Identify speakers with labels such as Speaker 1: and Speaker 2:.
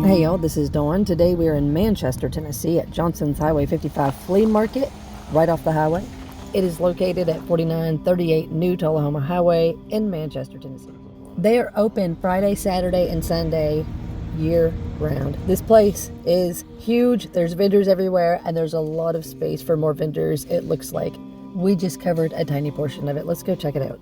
Speaker 1: Hey y'all, this is Dawn. Today we are in Manchester, Tennessee at Johnson's Highway 55 Flea Market, right off the highway. It is located at 4938 New Tullahoma Highway in Manchester, Tennessee. They are open Friday, Saturday, and Sunday year round. This place is huge. There's vendors everywhere and there's a lot of space for more vendors, it looks like. We just covered a tiny portion of it. Let's go check it out.